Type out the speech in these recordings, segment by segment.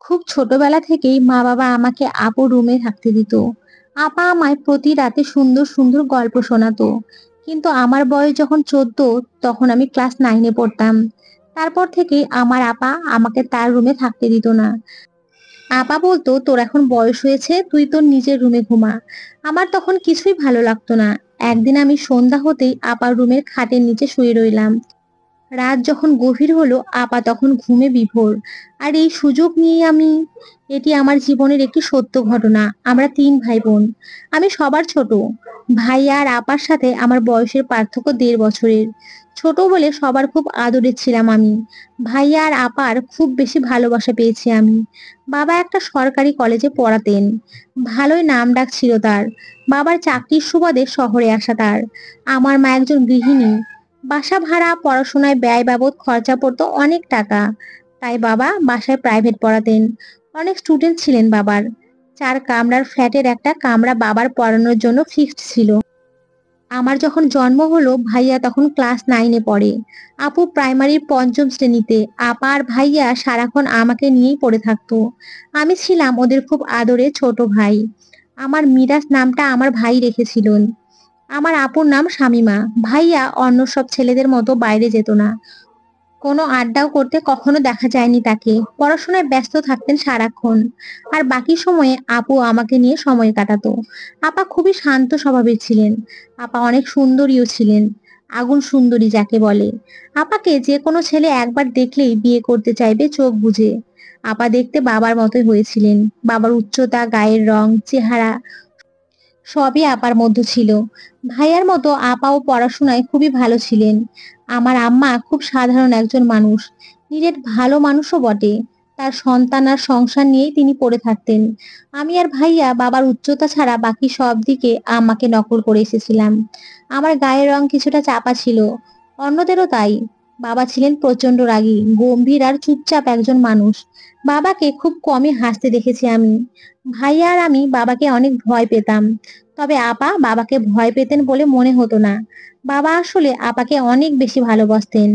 খুব ছোটবেলা থেকেই মা বাবা আমাকে আপুর রুমে থাকতে দিত। আপা আমায় প্রতি রাতে সুন্দর সুন্দর গল্প শোনাতো। কিন্তু আমার বয়স যখন 14, তখন আমি ক্লাস 9-এ পড়তাম। তারপর থেকে আমার আপা আমাকে তার রুমে থাকতে দিত না। আপা বলতো, তোর এখন বয়স হয়েছে, তুই তোর নিজের রুমে ঘুমা। আমার তখন কিছুই ভালো লাগতো না। একদিন আমি সন্ধ্যা হতেই আপার রুমের খাটের নিচে শুয়ে রইলাম। রাত যখন গভীর হলো, আপা তখন ঘুমে বিভোর। আর এই সুযোগ নিয়ে এটি আমার জীবনের একটি সত্য ঘটনা। আমরা 3 ভাই বোন। আমি সবার ছোট। ভাইয়া আর আপার সাথে আমার বয়সের পার্থক্য 1.5 বছরের। ছোট বলে সবার খুব আদরের ছিলাম আমি। ভাইয়া আর আপার খুব বেশি ভালোবাসা পেয়েছি আমি। বাবা একটা সরকারি কলেজে পড়াতেন। ভালোই নাম ডাক ছিল তার। বাবার চাকরির সুবাদে শহরে আসা তার। আমার মা একজন গৃহিণী। বাসা ভাড়া, পড়াশোনায় ব্যয় বাবদ খরচা পড়তো অনেক টাকা। তাই বাবা বাসায় প্রাইভেট পড়াতেন। অনেক স্টুডেন্ট ছিলেন বাবার। 4 কামরার ফ্ল্যাটের একটা কামরা বাবার পড়ানোর জন্য ফিক্সড ছিল। আমার যখন জন্ম হলো, ভাইয়া তখন ক্লাস 9-এ পড়ে। আপু প্রাইমারির 5ম শ্রেণীতে। আপা আর ভাইয়া সারাক্ষণ আমাকে নিয়েই পড়ে থাকতো। আমি ছিলাম ওদের খুব আদরের ছোট ভাই। আমার মিরাজ নামটা আমার ভাই রেখেছিলেন। আমার আপুর নাম শামিমা। ভাইয়া অন্য সব ছেলেদের মতো বাইরে যেত না। কোনো আড্ডাও করতে কখনো দেখা যায়নি তাকে। পড়াশোনায় ব্যস্ত থাকতেন সারাক্ষণ। আর বাকি সময়ে আপু আমাকে নিয়ে সময় কাটাতো। আপা খুবই শান্ত স্বভাবের ছিলেন। আপা অনেক সুন্দরীও ছিলেন। আগুন সুন্দরী যাকে বলে। আপাকে যে কোনো ছেলে একবার দেখলেই বিয়ে করতে চাইবে চোখ বুজে। আপা দেখতে বাবার মতোই হয়েছিলেন। বাবার উচ্চতা, গায়ের রং, চেহারা সবই আপার মধ্যে ছিল। ভাইয়ার মতো আপাও পড়াশোনায় খুবই ভালো ছিলেন। আমার আম্মা খুব সাধারণ একজন মানুষ। নিজের ভালো মানুষও বটে। তার সন্তান আর সংসার নিয়েই তিনি পড়ে থাকতেন। আমি আর ভাইয়া বাবার উচ্চতা ছাড়া বাকি সব দিকে আম্মাকে নকল করে এসেছিলাম। আমার গায়ের রং কিছুটা চাপা ছিল। অন্যদেরও তাই। বাবা ছিলেন প্রচন্ড রাগী, গম্ভীর আর চুপচাপ একজন মানুষ। বাবাকে খুব কমই হাসতে দেখেছি আমি। ভাইয়া আর আমি বাবাকে অনেক ভয় পেতাম। তবে আপা বাবাকে ভয় পেতেন বলে মনে হতো না। বাবা আসলে আপাকে অনেক বেশি ভালোবাসতেন।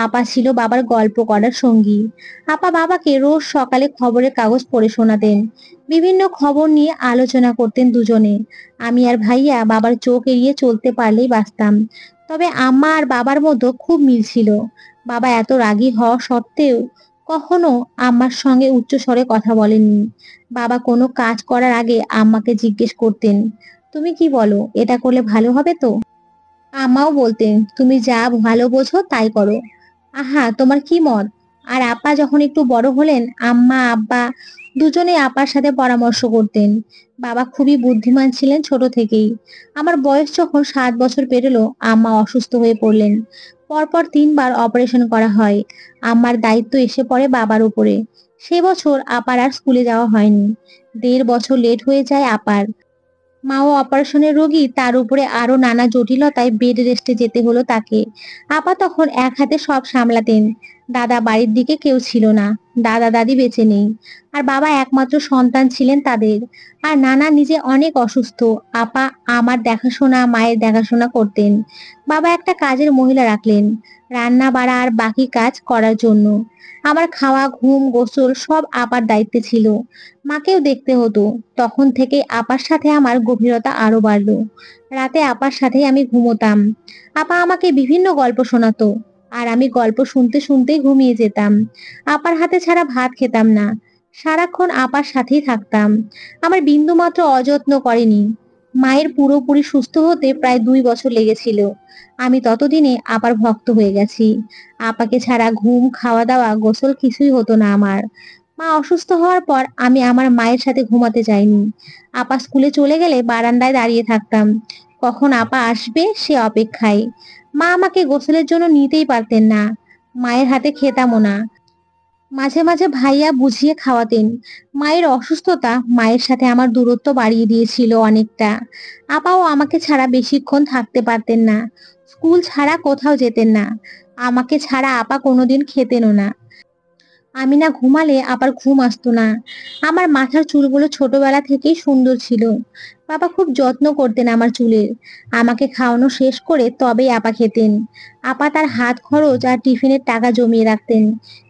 আপা ছিল বাবার গল্প করার সঙ্গী। আপা বাবাকে রোজ সকালে খবরের কাগজ পড়ে শোনাতেন। বিভিন্ন খবর নিয়ে আলোচনা করতেন দুজনে। আমি আর ভাইয়া বাবার চোখ এড়িয়ে চলতে পারলেই বাঁচতাম। তবে আম্মা আর বাবার মধ্যে খুব মিল ছিল। বাবা এত রাগী হওয়া সত্ত্বেও কখনো আম্মার সঙ্গে উচ্চস্বরে কথা বলেননি। বাবা কোনো কাজ করার আগে আম্মাকে জিজ্ঞেস করতেন, তুমি কি বলো, এটা করলে ভালো হবে তো? আম্মাও বলতেন, তুমি যা ভালো বোঝো তাই করো। আহা, তোমার কি মত? আর আপা যখন একটু বড় হলেন, আম্মা আব্বা দুজনে আপার সাথে পরামর্শ করতেন। বাবা খুবই বুদ্ধিমান ছিলেন ছোট থেকেই। আমার বয়স যখন 7 বছর পেরোলো, আম্মা অসুস্থ হয়ে পড়লেন। পরপর 3বার অপারেশন করা হয়। আম্মার দায়িত্ব এসে পড়ে বাবার উপরে। সে বছর আপার আর স্কুলে যাওয়া হয়নি। 1.5 বছর লেট হয়ে যায় আপার। মাও অপারেশনের রোগী, তার উপরে আরো নানা জটিলতায় বেড রেস্টে যেতে হলো তাকে। আপা তখন এক হাতে সব সামলাতেন। দাদা বাড়ির দিকে কেউ ছিল না। দাদা দাদি বেঁচে নেই। আর বাবা একমাত্র সন্তান ছিলেন তাদের। আর নানা নিজে অনেক অসুস্থ। আপা আমার দেখাশোনা, মায়ের দেখাশোনা করতেন। বাবা একটা কাজের মহিলা রাখলেন, রান্না বাড়া আর বাকি কাজ করার জন্য। আমার খাওয়া, ঘুম, গোসল সব আপার দায়িত্বে ছিল। মাকেও দেখতে হতো। তখন থেকে আপার সাথে আমার গভীরতা আরো বাড়লো। রাতে আপার সাথেই আমি ঘুমোতাম। আপা আমাকে বিভিন্ন গল্প শোনাতো। আর আমি গল্প শুনতে শুনতেই ঘুমিয়ে যেতাম। আপার হাতে ছাড়া ভাত খেতাম না। সারাক্ষণ আপার সাথেই থাকতাম। আমার বিন্দুমাত্র অযত্ন করেনি। মায়ের পুরোপুরি সুস্থ হতে প্রায় 2 বছর লেগেছিল। আমি ততদিনে আপার ভক্ত হয়ে গেছি। আপাকে ছাড়া ঘুম, খাওয়া দাওয়া, গোসল কিছুই হতো না আমার। মা অসুস্থ হওয়ার পর আমি আমার মায়ের সাথে ঘুমাতে যাইনি। আপা স্কুলে চলে গেলে বারান্দায় দাঁড়িয়ে থাকতাম। কখন আপা আসবে সে অপেক্ষায়। মা আমাকে গোসলের জন্য নিতেই পারতেন না। মায়ের হাতে খেতামও না। মাঝে মাঝে ভাইয়া বুঝিয়ে খাওয়াতেন। মায়ের অসুস্থতা মায়ের সাথে আমার দূরত্ব বাড়িয়ে দিয়েছিল অনেকটা। আপাও আমাকে ছাড়া বেশিক্ষণ থাকতে পারতেন না। স্কুল ছাড়া কোথাও যেতেন না। আমাকে ছাড়া আপা কোনোদিন খেতেনও না। আমি না ঘুমালে আবার ঘুম আসতো না। আমার মাথার চুলগুলো ছোটবেলা থেকেই সুন্দর ছিল। বাবা খুব যত্ন করতেন আমার চুলের। আমাকে খাওয়ানো শেষ করে তবেই আপা খেতেন। আপা তার হাত খরচ আর টিফিনের টাকা জমিয়ে রাখতেন।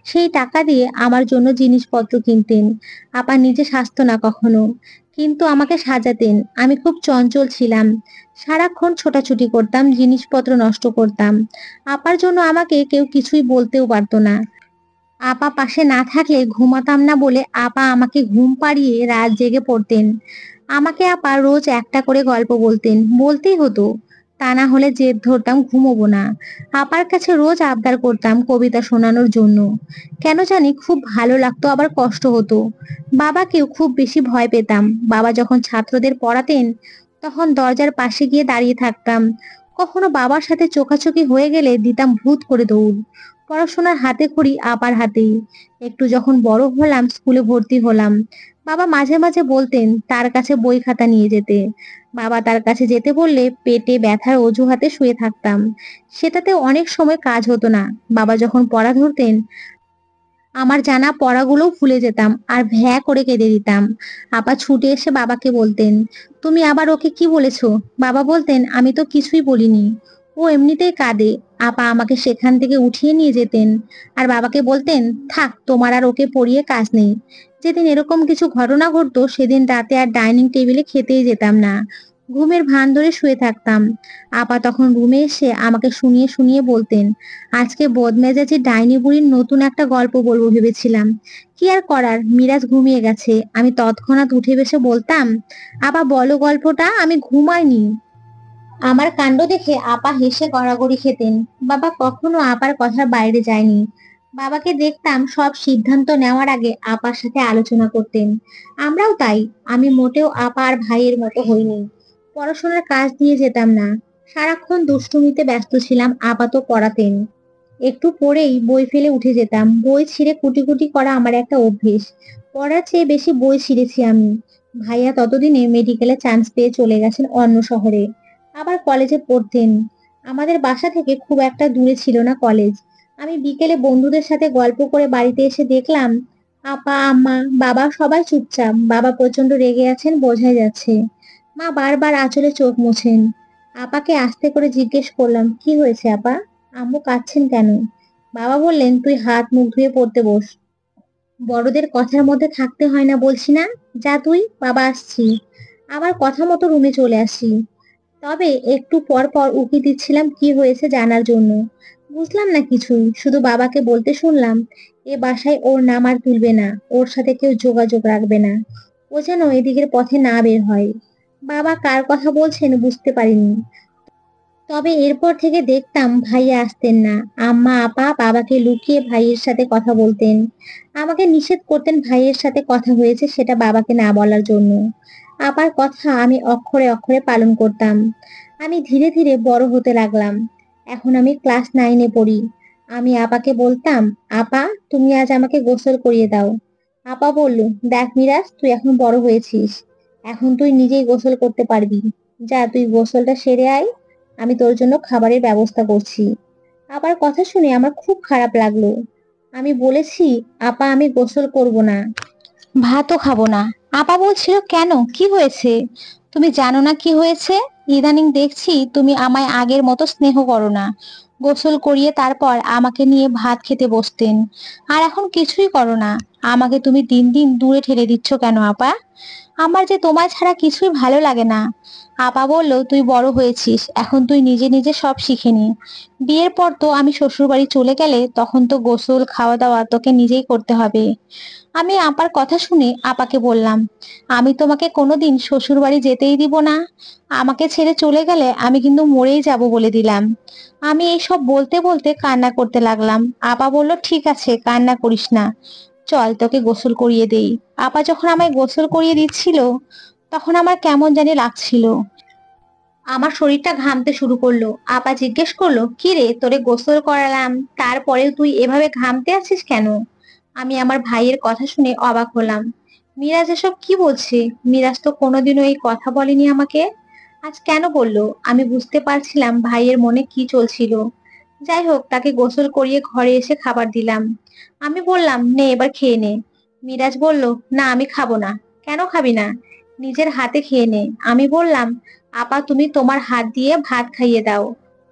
সেই টাকা দিয়ে আমার জন্য জিনিসপত্র কিনতেন। আপা নিজে সাজতো না কখনো, কিন্তু আমাকে সাজাতেন। আমি খুব চঞ্চল ছিলাম, সারাক্ষণ ছোটাছুটি করতাম, জিনিসপত্র নষ্ট করতাম। আপার জন্য আমাকে কেউ কিছুই বলতেও পারতো না। আপা পাশে না থাকলে ঘুমাতাম না বলে আপা আমাকে ঘুম পাড়িয়ে রাত জেগে পড়তেন। আমাকে আপা রোজ একটা করে গল্প বলতেন, বলতেই হতো, তা না হলে জেদ ধরতাম ঘুমোবো না। আপার কাছে রোজ আবদার করতাম কবিতা শোনানোর জন্য। কেন জানি খুব ভালো লাগতো, আবার কষ্ট হতো। বাবাকেও খুব বেশি ভয় পেতাম। বাবা যখন ছাত্রদের পড়াতেন তখন দরজার পাশে গিয়ে দাঁড়িয়ে থাকতাম। কখনো বাবার সাথে চোখাচোখি হয়ে গেলে দিতাম ভূত করে দৌড়। পড়াশোনার হাতে খড়ি আপার হাতেই। একটু যখন বড় হলাম, স্কুলে ভর্তি হলাম, বাবা মাঝে মাঝে বলতেন তার কাছে বই খাতা নিয়ে যেতে। বাবা তার কাছে যেতে বললে পেটে ব্যথার অজুহাতে শুয়ে থাকতাম। সেটাতে অনেক সময় কাজ হতো না। বাবা যখন পড়া ধরতেন, আমার জানা পড়াগুলোও ভুলে যেতাম আর ভ্যা করে কেঁদে দিতাম। আপা ছুটে এসে বাবাকে বলতেন, তুমি আবার ওকে কি বলেছো? বাবা বলতেন, আমি তো কিছুই বলিনি, ও এমনিতেই কাঁদে। আপা আমাকে সেখান থেকে উঠিয়ে নিয়ে যেতেন আর বাবাকে বলতেন, থাক, তোমার আর ওকে পড়িয়ে কাজ নেই। যেদিন এরকম কিছু ঘটনা ঘটতো সেদিন রাতে আর ডাইনিং টেবিলে খেতেই যেতাম না। ঘুমের ভান ধরে শুয়ে থাকতাম। আপা তখন রুমে এসে আমাকে শুনিয়ে শুনিয়ে বলতেন, আজকে বদমেজাজি ডাইনি বুড়ির নতুন একটা গল্প বলবো ভেবেছিলাম। কি আর করার, মিরাজ ঘুমিয়ে গেছে। আমি তৎক্ষণাৎ উঠে বসে বলতাম, আপা বলো গল্পটা, আমি ঘুমাইনি। আমার কাণ্ড দেখে আপা হেসে গড়াগড়ি খেতেন। বাবা কখনো আপার কথার বাইরে যায়নি। বাবাকে দেখতাম সব সিদ্ধান্ত নেওয়ার আগে আপার সাথে আলোচনা করতেন। আমরাও তাই। আমি মোটেও আপা আর ভাইয়ের মতো হইনি। পড়াশোনার কাজ দিয়ে যেতাম না, সারাক্ষণ দুষ্টুমিতে ব্যস্ত ছিলাম। আপা তো পড়াতেন। একটু পড়েই বই ফেলে উঠে যেতাম। বই ছিঁড়ে কুটি কুটি করা আমার একটা অভ্যেস। পড়ার চেয়ে বেশি বই ছিঁড়েছি আমি। ভাইয়া ততদিনে মেডিকেলে চান্স পেয়ে চলে গেছেন অন্য শহরে, আবার কলেজে পড়তেন। আমাদের বাসা থেকে খুব একটা দূরে ছিল না কলেজ। আমি বিকেলে বন্ধুদের সাথে গল্প করে বাড়িতে এসে দেখলাম আপা, আম্মা, বাবা সবাই চুপচাপ। বাবা প্রচন্ড রেগে আছেন, বোঝাই যাচ্ছে। মা বারবার আঁচলে চোখ মুছেন। আপাকে আস্তে করে জিজ্ঞেস করলাম, কি হয়েছে আপা? আম্মু কাঁদছেন কেন? বাবা বললেন, তুই হাত মুখ ধুয়ে পড়তে বস। বড়দের কথার মধ্যে থাকতে হয় না বলছি না? যা তুই, বাবা আসছি। আবার কথা মতো রুমে চলে আসি। তবে একটু পর পর উকি দিচ্ছিলাম কি হয়েছে জানার জন্য। বুঝলাম না কিছুই, শুধু বাবাকে বলতে শুনলাম, এ বাসায় ওর নাম আর তুলবে না, ওর সাথে কেউ যোগাযোগ রাখবে না, ও যেন এদিকের পথে না বের হয়। বাবা কার কথা বলছেন বুঝতে পারিনি। তবে এরপর থেকে দেখতাম ভাইয়া আসতেন না। আম্মা আপা বাবাকে লুকিয়ে ভাইয়ের সাথে কথা বলতেন। আমাকে নিষেধ করতেন ভাইয়ের সাথে কথা হয়েছে সেটা বাবাকে না বলার জন্য। আপার কথা আমি অক্ষরে অক্ষরে পালন করতাম। আমি ধীরে ধীরে বড় হতে লাগলাম। এখন আমি ক্লাস 9-এ পড়ি। আমি আপাকে বলতাম, আপা, তুমি আজ আমাকে গোসল করিয়ে দাও। আপা বলল, দেখ মিরাজ, তুই এখন বড় হয়েছিস, এখন তুই নিজেই গোসল করতে পারবি। যা, তুই গোসলটা সেরে আয়, আমি তোর জন্য খাবারের ব্যবস্থা করছি। আবার কথা শুনে আমার খুব খারাপ লাগলো। আমি বলেছি, আপা আমি গোসল করব না, ভাতও খাবো না। আপা বলছিল, কেন, কি হয়েছে? তুমি জানো না কি হয়েছে? ইদানিং দেখছি তুমি আমায় আগের মতো স্নেহ করো না। গোসল করিয়ে তারপর আমাকে নিয়ে ভাত খেতে বসতেন, আর এখন কিছুই করো না। আমাকে তুমি দিন দিন দূরে ঠেলে দিচ্ছ কেন আপা? আমার যে তোমায় ছাড়া কিছুই ভালো লাগে না। আপা বলল, তুই বড় হয়েছিস, এখন তুই নিজে নিজে সব শিখে নি। বিয়ের পর তো আমি শ্বশুর বাড়ি চলে গেলে তখন তো গোসল খাওয়া দাওয়া তোকে নিজেই করতে হবে। আমি আপার কথা শুনে আপাকে বললাম, আমি তোমাকে কোনোদিন শ্বশুর বাড়ি যেতেই দিব না। আমাকে ছেড়ে চলে গেলে আমি কিন্তু মরেই যাব বলে দিলাম। আমি এইসব বলতে বলতে কান্না করতে লাগলাম। আপা বলল, ঠিক আছে, কান্না করিস না, চল তোকে গোসল করিয়ে দেই। আপা যখন আমায় গোসল করিয়ে দিচ্ছিল তখন আমার কেমন জানি লাগছিল। আমার শরীরটা ঘামতে শুরু করলো। আপা জিজ্ঞেস করলো, কি রে, তোরে গোসল করালাম, তারপরেও তুই এভাবে ঘামতে আছিস কেন? আমি আমার ভাইয়ের কথা শুনে অবাক হলাম। মিরাজ এসব কি বলছে? মিরাজ তো কোনোদিনও এই কথা বলেনি আমাকে, আজ কেন বললো? আমি বুঝতে পারছিলাম ভাইয়ের মনে কি চলছিল। যাই হোক, তাকে গোসল করিয়ে ঘরে এসে খাবার দিলাম। আমি বললাম, নে এবার খেয়ে নে। মিরাজ বলল, না আমি খাবো না। কেন খাবি না? নিজের হাতে খেয়ে নে। আমি বললাম, আপা তুমি তোমার হাত দিয়ে ভাত খাইয়ে দাও।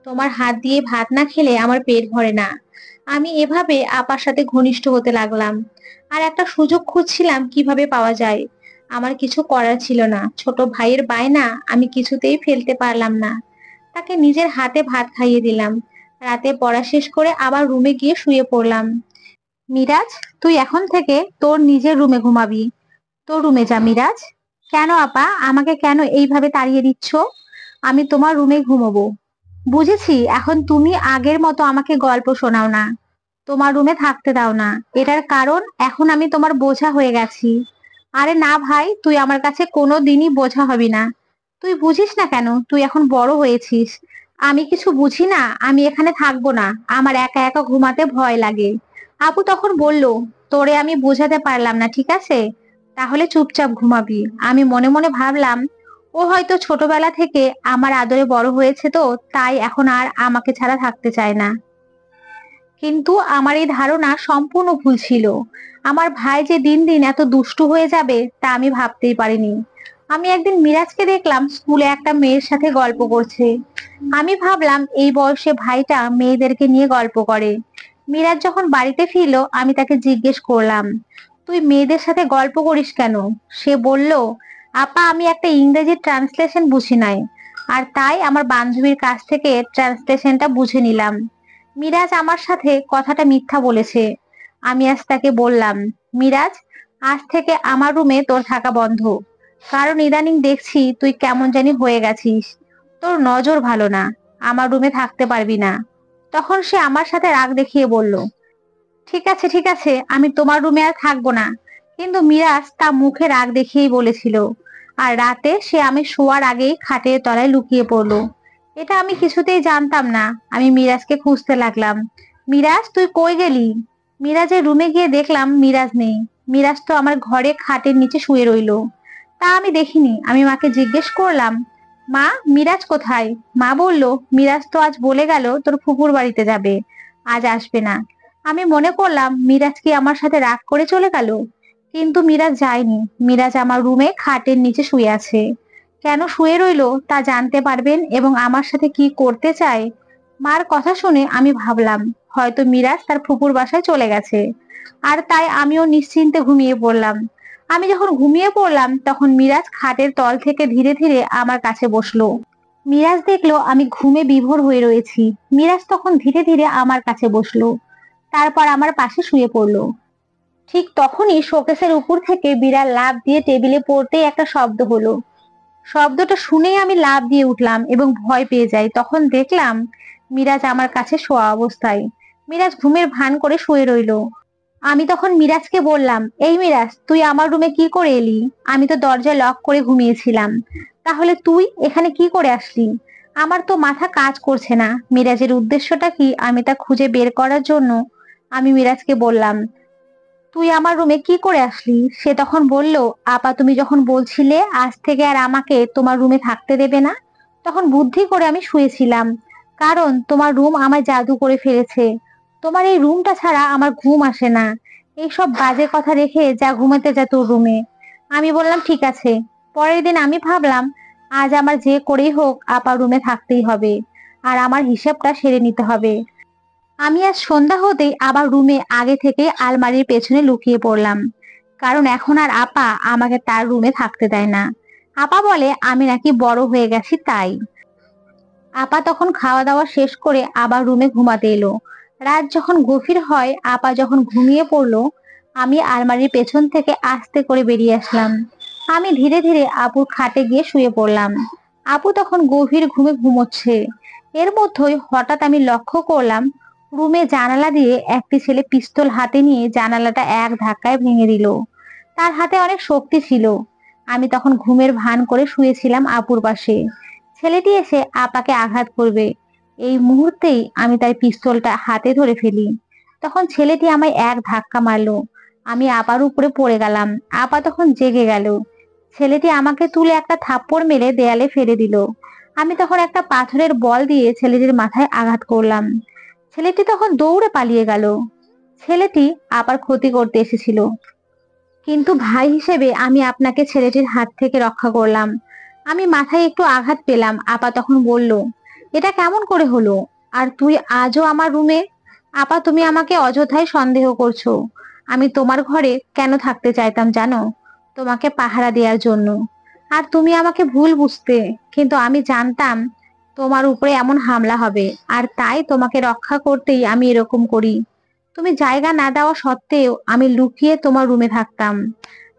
তোমার হাত দিয়ে ভাত না খেলে আমার পেট ভরে না। আমি এভাবে আপার সাথে ঘনিষ্ঠ হতে লাগলাম। আর একটা সুযোগ খুঁজছিলাম কিভাবে পাওয়া যায়। আমার কিছু করার ছিল না, ছোট ভাইয়ের বায়না আমি কিছুতেই ফেলতে পারলাম না। তাকে নিজের হাতে ভাত খাইয়ে দিলাম। রাতে পড়া শেষ করে আবার রুমে গিয়ে শুয়ে পড়লাম। মিরাজ, তুই এখন থেকে তোর নিজের রুমে ঘুমাবি। তোর রুমে যা মিরাজ। কেন আপা, আমাকে কেন এইভাবে তাড়িয়ে দিচ্ছ? আমি তোমার রুমে ঘুমোবো। বুঝেছি, এখন তুমি আগের মতো আমাকে গল্প শোনাও না, তোমার রুমে থাকতে দাও না। এটার কারণ এখন আমি তোমার বোঝা হয়ে গেছি। আরে না ভাই, তুই আমার কাছে কোনো দিনই বোঝা হবি না। তুই বুঝিস না কেন? তুই এখন বড় হয়েছিস। আমি কিছু বুঝি না? আমি এখানে থাকবো না। আমার একা একা ঘুমাতে ভয় লাগে। আপু তখন বলল, তোরে আমি বোঝাতে পারলাম না, ঠিক আছে? তাহলে চুপচাপ ঘুমাবি। আমি মনে মনে ভাবলাম, ও হয়তো ছোটবেলা থেকে আমার আদরে বড় হয়েছে, তো তাই এখন আর আমাকে ছাড়া থাকতে চায় না। কিন্তু আমার এই ধারণা সম্পূর্ণ ভুল ছিল। আমার ভাই যে দিন দিন এত দুষ্টু হয়ে যাবে তা আমি ভাবতেই পারিনি। আমি একদিন মিরাজকে দেখলাম স্কুলে একটা মেয়ের সাথে গল্প করছে। আমি ভাবলাম এই বয়সে ভাইটা মেয়েদেরকে নিয়ে গল্প করে। মিরাজ যখন বাড়িতে ফিরলো আমি তাকে জিজ্ঞেস করলাম, তুই মেয়েদের সাথে গল্প করিস কেন? সে বলল, আপা আমি একটা ইংরেজি ট্রান্সলেশন বুঝি নাই, আর তাই আমার বান্ধবীর কাছ থেকে ট্রান্সলেশনটা বুঝে নিলাম। মিরাজ আমার সাথে কথাটা মিথ্যা বলেছে। আমি আজ তাকে বললাম, মিরাজ, আজ থেকে আমার রুমে তোর থাকা বন্ধ। কারণ ইদানিং দেখছি তুই কেমন জানি হয়ে গেছিস। তোর নজর ভালো না। আমার রুমে থাকতে পারবি না। তখন সে আমার সাথে রাগ দেখিয়ে বলল, ঠিক আছে ঠিক আছে, আমি তোমার রুমে আর থাকবো না। কিন্তু মিরাজ তা মুখে রাগ দেখিয়েই বলেছিল। আর রাতে সে আমি শোয়ার আগেই খাটের তলায় লুকিয়ে পড়লো। এটা আমি কিছুতেই জানতাম না। আমি মিরাজকে খুঁজতে লাগলাম। মিরাজ, তুই কই গেলি? মিরাজের রুমে গিয়ে দেখলাম মিরাজ নেই। মিরাজ তো আমার ঘরে খাটের নিচে শুয়ে রইলো। তা আমি দেখিনি। আমি মাকে জিজ্ঞেস করলাম, মা, মিরাজ কোথায়? মা বলল, মিরাজ তো আজ বলে গেল তোর ফুপুর বাড়িতে যাবে, আজ আসবে না। আমি মনে করলাম মিরাজ কি আমার সাথে রাগ করে চলে গেল। কিন্তু মিরাজ যায়নি। মিরাজ আমার রুমে খাটের নিচে শুয়ে আছে। কেন শুয়ে রইলো তা জানতে পারবেন এবং আমার সাথে কি করতে চায়। মার কথা শুনে আমি ভাবলাম হয়তো মিরাজ তার ফুপুর বাসায় চলে গেছে। আর তাই আমিও নিশ্চিন্তে ঘুমিয়ে পড়লাম। আমি যখন ঘুমিয়ে পড়লাম তখন মিরাজ খাটের তল থেকে ধীরে ধীরে আমার কাছে বসলো। মিরাজ দেখলো আমি ঘুমে বিভোর হয়ে রয়েছি। মিরাজ তখন ধীরে ধীরে আমার কাছে বসলো। তারপর আমার পাশে শুয়ে পড়লো। ঠিক তখনই শোকেসের উপর থেকে বিড়াল লাফ দিয়ে টেবিলে পড়তেই একটা শব্দ হলো। শব্দটা শুনেই আমি লাফ দিয়ে উঠলাম এবং ভয় পেয়ে যাই। তখন দেখলাম মিরাজ আমার কাছে শোয়া অবস্থায়। মিরাজ ঘুমের ভান করে শুয়ে রইলো। আমি তখন মিরাজকে বললাম, এই মিরাজ, তুই আমার রুমে কি করে এলি? আমি তো দরজা লক করে ঘুমিয়েছিলাম। তাহলে তুই এখানে কি করে আসলি? আমার তো মাথা কাজ করছে না। মিরাজের উদ্দেশ্যটা কি আমি তা খুঁজে বের করার জন্য আমি মিরাজকে বললাম, তুই আমার রুমে কি করে আসলি? সে তখন বলল, আপা তুমি যখন বলছিলে আজ থেকে আর আমাকে তোমার রুমে থাকতে দেবে না, তখন বুদ্ধি করে আমি শুয়েছিলাম। কারণ তোমার রুম আমায় জাদু করে ফেলেছে। তোমার এই রুমটা ছাড়া আমার ঘুম আসে না। এইসব বাজে কথা রেখে যা ঘুমাতে যা তোর রুমে। আমি বললাম ঠিক আছে। পরের দিন আমি ভাবলাম আজ আমার যে করেই হোক আপা রুমে থাকতেই হবে। আর আমার হিসাবটা সেরে নিতে হবে। আমি আজ সন্ধ্যা হতেই আবার রুমে আগে থেকে আলমারির পেছনে লুকিয়ে পড়লাম। কারণ এখন আর আপা আমাকে তার রুমে থাকতে দেয় না। আপা বলে আমি নাকি বড় হয়ে গেছি তাই। আপা তখন খাওয়া দাওয়া শেষ করে আবার রুমে ঘুমাতে এলো। রাত যখন গভীর হয়, আপা যখন ঘুমিয়ে পড়লো, আমি আলমারির পেছন থেকে আস্তে করে বেরিয়ে আসলাম। আমি ধীরে ধীরে আপুর খাটে গিয়ে শুয়ে পড়লাম। আপু তখন গভীর ঘুমে ঘুমোচ্ছে। এর মধ্যেই হঠাৎ আমি লক্ষ্য করলাম রুমে জানালা দিয়ে একটি ছেলে পিস্তল হাতে নিয়ে জানালাটা এক ধাক্কায় ভেঙে দিল। তার হাতে অনেক শক্তি ছিল। আমি তখন ঘুমের ভান করে শুয়েছিলাম আপুর পাশে। ছেলেটি এসে আপাকে আঘাত করবে, এই মুহূর্তেই আমি তার পিস্তলটা হাতে ধরে ফেলি। তখন ছেলেটি আমায় এক ধাক্কা মারলো। আমি আপার উপরে পড়ে গেলাম। আপা তখন জেগে গেল। ছেলেটি আমাকে তুলে একটা থাপ্পড় মেরে দেয়ালে ফেলে দিল। আমি তখন একটা পাথরের বল দিয়ে ছেলেটির মাথায় আঘাত করলাম। ছেলেটি তখন দৌড়ে পালিয়ে গেল। ছেলেটি আপার ক্ষতি করতে এসেছিল। কিন্তু ভাই হিসেবে আমি আপনাকে ছেলেটির হাত থেকে রক্ষা করলাম। আমি মাথায় একটু আঘাত পেলাম। আপা তখন বলল, এটা কেমন করে হলো? আর তুই আজও আমার রুমে? আপা, তুমি আমাকে অযথাই সন্দেহ করছো। আমি তোমার ঘরে কেন থাকতে চাইতাম জানো? তোমাকে পাহারা দেওয়ার জন্য। আর তুমি আমাকে ভুল বুঝতে, কিন্তু আমি জানতাম তোমার উপরে এমন হামলা হবে, আর তাই তোমাকে রক্ষা করতেই আমি এরকম করি। তুমি জায়গা না দেওয়া সত্ত্বেও আমি লুকিয়ে তোমার রুমে থাকতাম।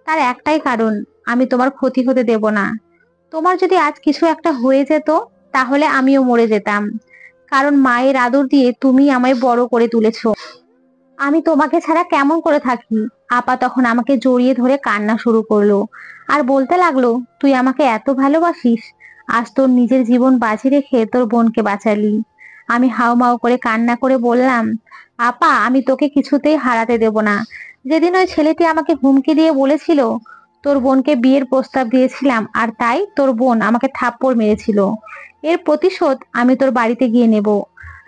তার একটাই কারণ, আমি তোমার ক্ষতি হতে দেব না। তোমার যদি আজ কিছু একটা হয়ে যেত, তাহলে আমিও মরে যেতাম। কারণ মায়ের আদর দিয়ে তুমি আমায় বড় করে তুলেছো। আমি তোমাকে ছাড়া কেমন করে থাকি? আপা তখন আমাকে জড়িয়ে ধরে কান্না শুরু করলো আর বলতে লাগলো, তুই আমাকে এত ভালোবাসিস, আজ তোর নিজের জীবন বাজি রেখে তোর বোনকে বাঁচালি। আমি হাউমাউ করে কান্না করে বললাম, আপা, আমি তোকে কিছুতেই হারাতে দেব না। যেদিন ওই ছেলেটি আমাকে হুমকি দিয়ে বলেছিল তোর বোনকে বিয়ের প্রস্তাব দিয়েছিলাম, আর তাই তোর বোন আমাকে থাপ্পড় মেরেছিল, এর প্রতিশোধ আমি তোর বাড়িতে গিয়ে নেব।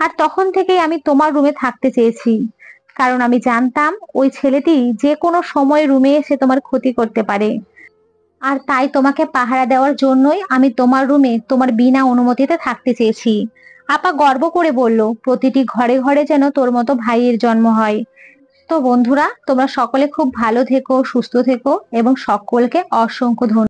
আর তখন থেকেই আমি তোমার রুমে থাকতে চেয়েছি, কারণ আমি জানতাম ওই ছেলেটি যে কোনো সময় রুমে এসে তোমার ক্ষতি করতে পারে। আর তাই তোমাকে পাহারা দেওয়ার জন্যই আমি তোমার রুমে তোমার বিনা অনুমতিতে থাকতে চেয়েছি। আপা গর্ব করে বলল, প্রতিটি ঘরে ঘরে যেন তোর মতো ভাইয়ের জন্ম হয়। তো বন্ধুরা, তোমরা সকলে খুব ভালো থেকো, সুস্থ থেকো, এবং সকলকে অসংখ্য ধন্যবাদ।